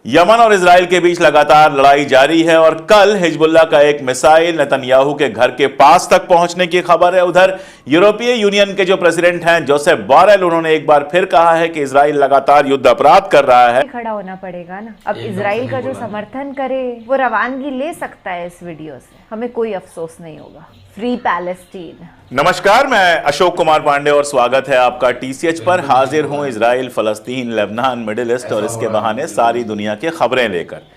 Yemen और Israel के बीच लगातार लड़ाई जारी है और कल हिजबुल्लाह का एक मिसाइल नेतन्याहू के घर के पास तक पहुंचने की खबर है। उधर यूरोपीय यूनियन के जो प्रेसिडेंट हैं जोसेफ बोरेल, उन्होंने एक बार फिर कहा है कि इजराइल लगातार युद्ध अपराध कर रहा है। खड़ा होना पड़ेगा ना। अब इजराइल का जो समर्थन करे वो रवानगी ले सकता है इस वीडियो से, हमें कोई अफसोस नहीं होगा। Free Palestine. नमस्कार, मैं अशोक कुमार पांडे और स्वागत है आपका टीसीएच पर। हाजिर हूं इजराइल, फलस्तीन, लेबनान, मिडिल ईस्ट और इसके बहाने सारी दुनिया की खबरें लेकर।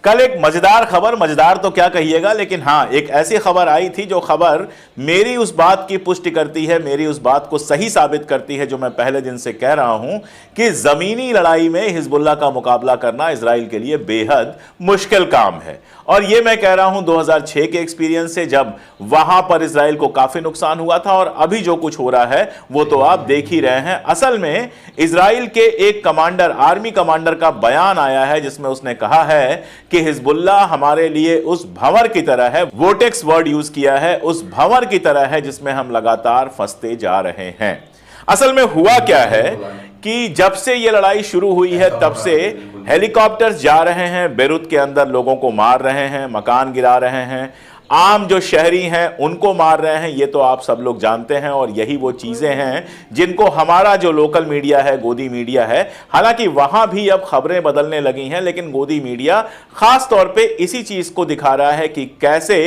कल एक मजेदार खबर, मजेदार तो क्या कहिएगा, लेकिन हाँ, एक ऐसी खबर आई थी जो खबर मेरी उस बात की पुष्टि करती है, मेरी उस बात को सही साबित करती है जो मैं पहले दिन से कह रहा हूं कि जमीनी लड़ाई में हिजबुल्लाह का मुकाबला करना इजराइल के लिए बेहद मुश्किल काम है। और ये मैं कह रहा हूं 2006 के एक्सपीरियंस से, जब वहां पर इजराइल को काफी नुकसान हुआ था, और अभी जो कुछ हो रहा है वो तो आप देख ही रहे हैं। असल में इजराइल के एक कमांडर, आर्मी कमांडर का बयान आया है जिसमें उसने कहा है कि हिजबुल्लाह हमारे लिए उस भंवर की तरह है, वोटेक्स वर्ड यूज किया है, उस भंवर की तरह है जिसमें हम लगातार फंसते जा रहे हैं। असल में हुआ क्या है कि जब से ये लड़ाई शुरू हुई है तब से हेलीकॉप्टर्स जा रहे हैं, बेरूत के अंदर लोगों को मार रहे हैं, मकान गिरा रहे हैं, आम जो शहरी हैं उनको मार रहे हैं। ये तो आप सब लोग जानते हैं और यही वो चीजें हैं जिनको हमारा जो लोकल मीडिया है, गोदी मीडिया है, हालांकि वहां भी अब खबरें बदलने लगी हैं, लेकिन गोदी मीडिया खास तौर पे इसी चीज को दिखा रहा है कि कैसे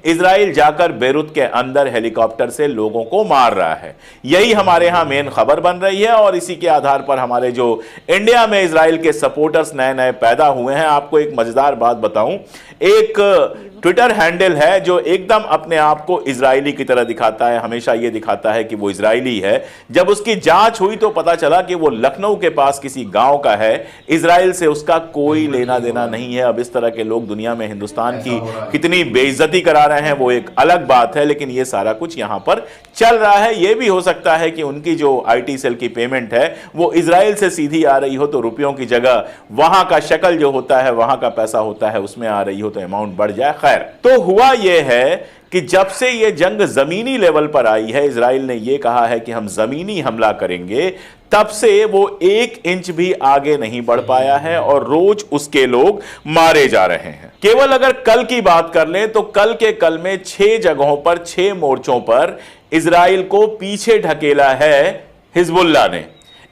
इजराइल जाकर बेरूत के अंदर हेलीकॉप्टर से लोगों को मार रहा है। यही हमारे यहां मेन खबर बन रही है और इसी के आधार पर हमारे जो इंडिया में इजराइल के सपोर्टर्स नए नए पैदा हुए हैं। आपको एक मजेदार बात बताऊं, एक ट्विटर हैंडल है जो एकदम अपने आप को इजरायली की तरह दिखाता है, हमेशा यह दिखाता है कि वो इजरायली है। जब उसकी जांच हुई तो पता चला कि वो लखनऊ के पास किसी गांव का है, इजराइल से उसका कोई लेना देना नहीं है। अब इस तरह के लोग दुनिया में हिंदुस्तान की कितनी बेइज्जती करा रहे हैं वो एक अलग बात है, लेकिन ये सारा कुछ यहां पर चल रहा है। यह भी हो सकता है कि उनकी जो आईटी सेल की पेमेंट है वो इजराइल से सीधी आ रही हो, तो रुपयों की जगह वहां का शक्ल जो होता है, वहां का पैसा होता है, उसमें आ रही हो तो अमाउंट बढ़ जाए। खैर, तो हुआ यह है कि जब से यह जंग जमीनी लेवल पर आई है, इजराइल ने यह कहा है कि हम जमीनी हमला करेंगे, तब से वो 1 इंच भी आगे नहीं बढ़ पाया है और रोज उसके लोग मारे जा रहे हैं। केवल अगर कल की बात कर लें तो कल के कल में 6 जगहों पर, 6 मोर्चों पर इजराइल को पीछे ढकेला है हिजबुल्लाह ने।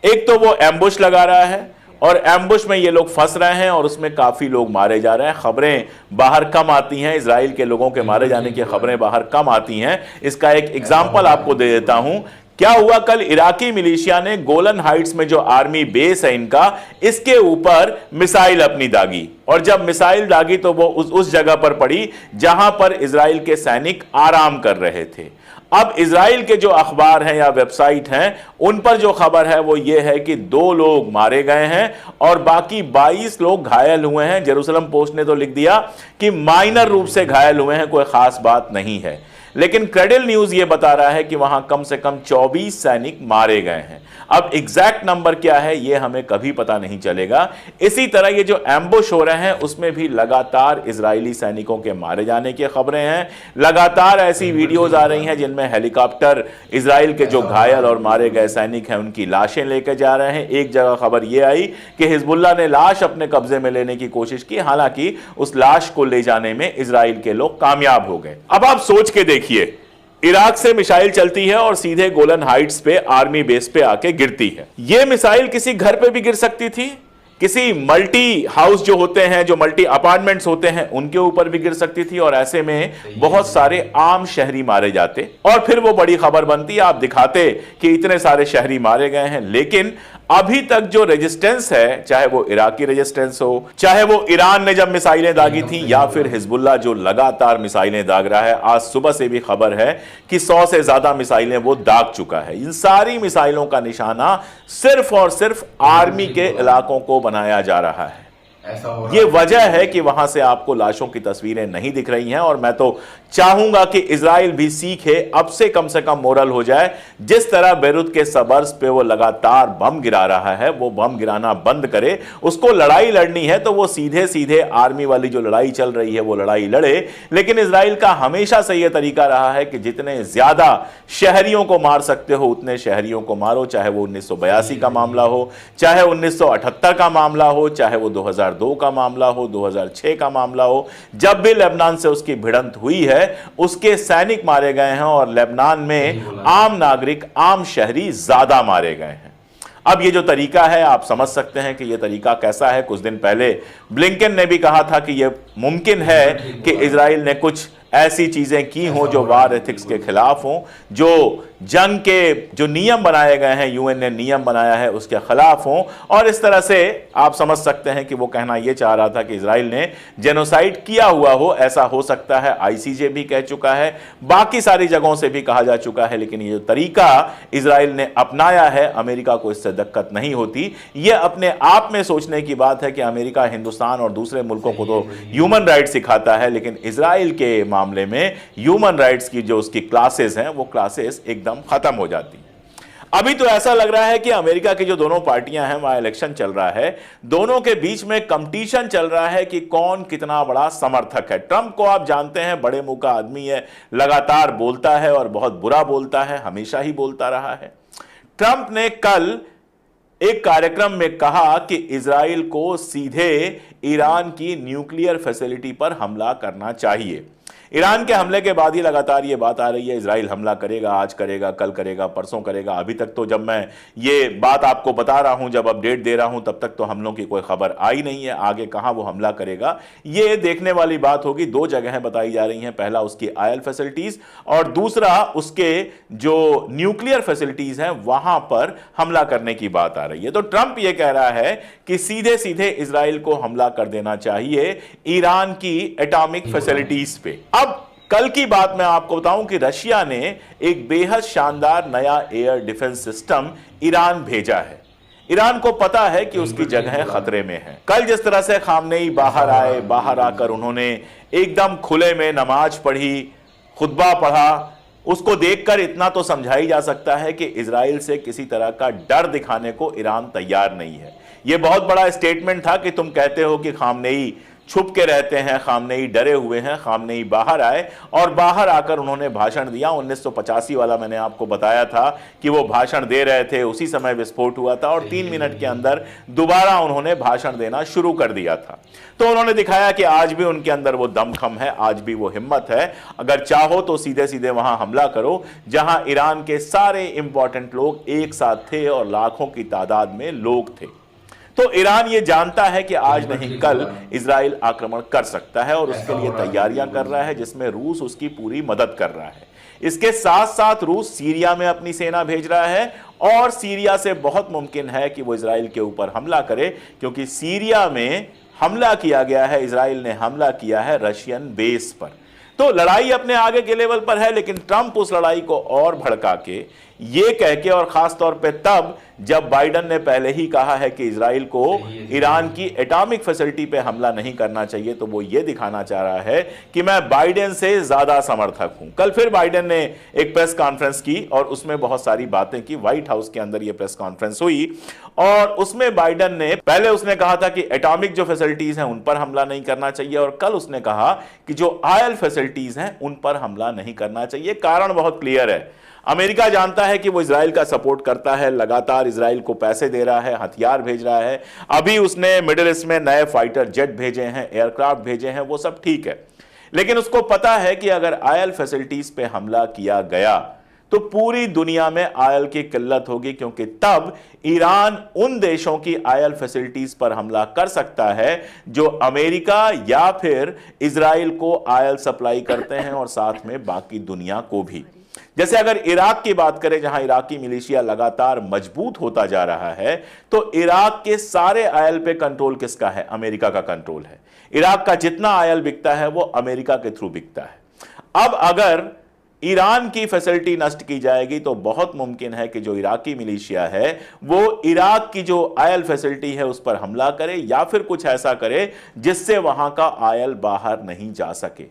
एक तो वो एम्बुश लगा रहा है और एम्बुश में ये लोग फंस रहे हैं और उसमें काफी लोग मारे जा रहे हैं। खबरें बाहर कम आती हैं, इजराइल के लोगों के मारे जाने की खबरें बाहर कम आती हैं। इसका एक एग्जांपल आपको दे देता हूं। क्या हुआ, कल इराकी मिलिशिया ने गोलन हाइट्स में जो आर्मी बेस है इनका, इसके ऊपर मिसाइल अपनी दागी, और जब मिसाइल दागी तो वो उस जगह पर पड़ी जहां पर इजराइल के सैनिक आराम कर रहे थे। अब इजराइल के जो अखबार हैं या वेबसाइट हैं उन पर जो खबर है वो ये है कि 2 लोग मारे गए हैं और बाकी 22 लोग घायल हुए हैं। जेरूसलम पोस्ट ने तो लिख दिया कि माइनर रूप से घायल हुए हैं, कोई खास बात नहीं है, लेकिन क्रेडिल न्यूज ये बता रहा है कि वहां कम से कम 24 सैनिक मारे गए हैं। अब एग्जैक्ट नंबर क्या है ये हमें कभी पता नहीं चलेगा। इसी तरह ये जो एम्बुश हो रहे हैं उसमें भी लगातार इजरायली सैनिकों के मारे जाने की खबरें हैं। लगातार ऐसी वीडियोज आ रही हैं जिनमें हेलीकॉप्टर इजराइल के जो घायल और मारे गए सैनिक हैं उनकी लाशें लेकर जा रहे हैं। एक जगह खबर यह आई कि हिजबुल्लाह ने लाश अपने कब्जे में लेने की कोशिश की, हालांकि उस लाश को ले जाने में इजराइल के लोग कामयाब हो गए। अब आप सोच के देखिए, इराक से मिसाइल चलती है और सीधे गोलन हाइट्स पे, आर्मी बेस पे आके गिरती है। यह मिसाइल किसी घर पे भी गिर सकती थी, किसी मल्टी हाउस जो होते हैं, जो मल्टी अपार्टमेंट्स होते हैं उनके ऊपर भी गिर सकती थी, और ऐसे में बहुत सारे आम शहरी मारे जाते और फिर वो बड़ी खबर बनती, आप दिखाते कि इतने सारे शहरी मारे गए हैं। लेकिन अभी तक जो रेजिस्टेंस है, चाहे वो इराकी रेजिस्टेंस हो, चाहे वो ईरान ने जब मिसाइलें दागी थी, या फिर हिजबुल्लाह जो लगातार मिसाइलें दाग रहा है, आज सुबह से भी खबर है कि 100 से ज्यादा मिसाइलें वो दाग चुका है। इन सारी मिसाइलों का निशाना सिर्फ और सिर्फ आर्मी के इलाकों को बनाया जा रहा है। ये वजह है कि वहां से आपको लाशों की तस्वीरें नहीं दिख रही हैं, और मैं तो चाहूंगा कि इजराइल भी सीखे, अब से कम मोरल हो जाए। जिस तरह बेरूत के सबर्स पे वो लगातार बम गिरा रहा है, वो बम गिराना बंद करे। उसको लड़ाई लड़नी है तो वो सीधे सीधे आर्मी वाली जो लड़ाई चल रही है वो लड़ाई लड़े, लेकिन इजराइल का हमेशा से यह तरीका रहा है कि जितने ज्यादा शहरियों को मार सकते हो उतने शहरियों को मारो, चाहे वो 1982 का मामला हो, चाहे 1978 का मामला हो, चाहे वो 2002 2002 का मामला हो, 2006 का मामला हो, जब भी लेबनान से उसकी भिड़ंत हुई है उसके सैनिक मारे गए हैं और लेबनान में आम नागरिक, आम शहरी ज्यादा मारे गए हैं। अब ये जो तरीका है आप समझ सकते हैं कि ये तरीका कैसा है। कुछ दिन पहले ब्लिंकन ने भी कहा था कि ये मुमकिन है कि इजराइल ने कुछ ऐसी चीजें की हों जो वार एथिक्स के खिलाफ हों, जो जंग के जो नियम बनाए गए हैं, यूएन ने नियम बनाया है, उसके खिलाफ हों। और इस तरह से आप समझ सकते हैं कि वो कहना यह चाह रहा था कि इजराइल ने जेनोसाइड किया हुआ हो। ऐसा हो सकता है, आईसीजे भी कह चुका है, बाकी सारी जगहों से भी कहा जा चुका है। लेकिन ये जो तरीका इजराइल ने अपनाया है, अमेरिका को इससे दिक्कत नहीं होती। यह अपने आप में सोचने की बात है कि अमेरिका हिंदुस्तान और दूसरे मुल्कों को तो ह्यूमन राइट्स सिखाता है, लेकिन इजराइल के मामले में ह्यूमन राइट्स की जो उसकी क्लासेस हैं वो क्लासेस एकदम खत्म हो जाती। अभी तो ऐसा लग रहा है कि अमेरिका की जो दोनों पार्टियां हैं, वहां इलेक्शन चल रहा है, दोनों के बीच में कंपटीशन चल रहा है कि कौन कितना बड़ा समर्थक है। ट्रंप को आप जानते हैं, बड़े मुंह का आदमी है, लगातार बोलता है और बहुत बुरा बोलता है, हमेशा ही बोलता रहा है। ट्रंप ने कल एक कार्यक्रम में कहा कि इजराइल को सीधे ईरान की न्यूक्लियर फैसिलिटी पर हमला करना चाहिए। ईरान के हमले के बाद ही लगातार ये बात आ रही है, इजराइल हमला करेगा, आज करेगा, कल करेगा, परसों करेगा। अभी तक तो जब मैं ये बात आपको बता रहा हूं, जब अपडेट दे रहा हूं, तब तक तो हमलों की कोई खबर आई नहीं है। आगे कहां वो हमला करेगा ये देखने वाली बात होगी। दो जगहें बताई जा रही हैं, पहला उसकी आयल फैसिलिटीज और दूसरा उसके जो न्यूक्लियर फैसिलिटीज हैं वहां पर हमला करने की बात आ रही है। तो ट्रंप ये कह रहा है कि सीधे सीधे इजराइल को हमला कर देना चाहिए ईरान की एटॉमिक फैसिलिटीज पे। अब कल की बात मैं आपको बताऊं कि रशिया ने एक बेहद शानदार नया एयर डिफेंस सिस्टम ईरान भेजा है। ईरान को पता है कि उसकी जगह खतरे में है। कल जिस तरह से खामनेई बाहर आए, बाहर आकर उन्होंने एकदम खुले में नमाज पढ़ी, खुतबा पढ़ा, उसको देखकर इतना तो समझा ही जा सकता है कि इजराइल से किसी तरह का डर दिखाने को ईरान तैयार नहीं है। यह बहुत बड़ा स्टेटमेंट था कि तुम कहते हो कि खामनेई छुप के रहते हैं, खामनेई डरे हुए हैं। खामनेई बाहर आए और बाहर आकर उन्होंने भाषण दिया। 1985 वाला मैंने आपको बताया था कि वो भाषण दे रहे थे, उसी समय विस्फोट हुआ था और 3 मिनट के अंदर दोबारा उन्होंने भाषण देना शुरू कर दिया था। तो उन्होंने दिखाया कि आज भी उनके अंदर वो दमखम है, आज भी वो हिम्मत है। अगर चाहो तो सीधे सीधे वहां हमला करो जहां ईरान के सारे इंपॉर्टेंट लोग एक साथ थे और लाखों की तादाद में लोग थे। तो ईरान ये जानता है कि आज नहीं कल इजराइल आक्रमण कर सकता है और उसके लिए तैयारियां कर रहा है, जिसमें रूस उसकी पूरी मदद कर रहा है। इसके साथ साथ रूस सीरिया में अपनी सेना भेज रहा है और सीरिया से बहुत मुमकिन है कि वो इजराइल के ऊपर हमला करे, क्योंकि सीरिया में हमला किया गया है, इजराइल ने हमला किया है रशियन बेस पर। तो लड़ाई अपने आगे के लेवल पर है, लेकिन ट्रंप उस लड़ाई को और भड़का के ये कह के, और खास तौर पे तब जब बाइडन ने पहले ही कहा है कि इजराइल को ईरान की एटॉमिक फैसिलिटी पे हमला नहीं करना चाहिए, तो वो ये दिखाना चाह रहा है कि मैं बाइडन से ज्यादा समर्थक हूं। कल फिर बाइडन ने एक प्रेस कॉन्फ्रेंस की और उसमें बहुत सारी बातें की। व्हाइट हाउस के अंदर ये प्रेस कॉन्फ्रेंस हुई और उसमें बाइडन ने पहले उसने कहा था कि एटॉमिक जो फैसिलिटीज हैं उन पर हमला नहीं करना चाहिए, और कल उसने कहा कि जो आयल फैसिलिटीज हैं उन पर हमला नहीं करना चाहिए। कारण बहुत क्लियर है, अमेरिका जानता है कि वो इजराइल का सपोर्ट करता है, लगातार इजराइल को पैसे दे रहा है, हथियार भेज रहा है। अभी उसने मिडिल ईस्ट में नए फाइटर जेट भेजे हैं, एयरक्राफ्ट भेजे हैं, वो सब ठीक है। लेकिन उसको पता है कि अगर आयल फैसिलिटीज पे हमला किया गया तो पूरी दुनिया में आयल की किल्लत होगी, क्योंकि तब ईरान उन देशों की आयल फैसिलिटीज पर हमला कर सकता है जो अमेरिका या फिर इजराइल को आयल सप्लाई करते हैं और साथ में बाकी दुनिया को भी। जैसे अगर इराक की बात करें, जहां इराकी मिलिशिया लगातार मजबूत होता जा रहा है, तो इराक के सारे आयल पे कंट्रोल किसका है? अमेरिका का कंट्रोल है। इराक का जितना आयल बिकता है वो अमेरिका के थ्रू बिकता है। अब अगर ईरान की फैसिलिटी नष्ट की जाएगी तो बहुत मुमकिन है कि जो इराकी मिलिशिया है वो इराक की जो आयल फैसिलिटी है उस पर हमला करे या फिर कुछ ऐसा करे जिससे वहां का आयल बाहर नहीं जा सके।